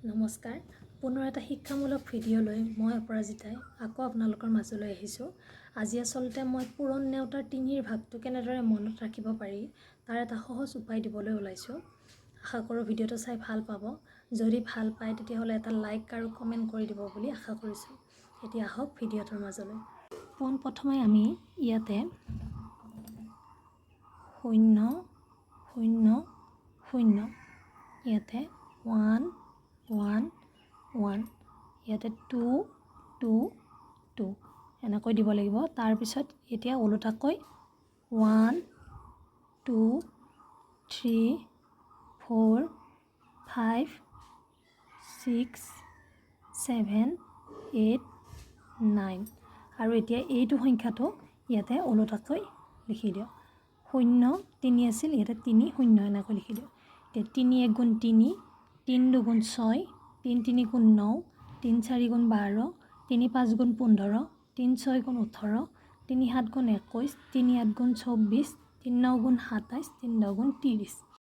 নমস্কাৰ পুনৰ এটা শিক্ষামূলক ভিডিঅ' লৈ মই অপৰাজিতাই আকৌ আপোনালোকৰ মাজলৈ আহিছোঁ। আজি আচলতে মই পূৰণ নেওতাৰ তিনিৰ ভাগটো কেনেদৰে মনত ৰাখিব পাৰি তাৰ এটা সহজ উপায় দিবলৈ ওলাইছোঁ। আশা কৰোঁ ভিডিঅ'টো চাই ভাল পাব। যদি ভাল পায় তেতিয়াহ'লে এটা লাইক আৰু কমেণ্ট কৰি দিব বুলি আশা কৰিছোঁ। এতিয়া আহক ভিডিঅ'টোৰ মাজলৈ। পোনপ্ৰথমে আমি ইয়াতে 0 0 0 ইয়াতে 1 1 1 ইয়াতে 2 2 2 এনেকৈ দিব লাগিব। তাৰপিছত এতিয়া ওলোটাকৈ 1 2 3 4 5 6 7 8 9 আৰু এতিয়া এইটো সংখ্যাটো ইয়াতে ওলোটাকৈ লিখি দিওঁ। 0 3 আছিল, ইয়াতে 3 0 এনেকৈ লিখি দিওঁ। এতিয়া 3 1 গুণ 3 3 2 গুণ 6 3 3 গুণ 9 3 4 গুণ 12 3 5 গুণ 15 3 6 গুণ 18 3 7 গুণ 21 3 8 গুণ 24 3 9 গুণ 27 3 9 গুণ 30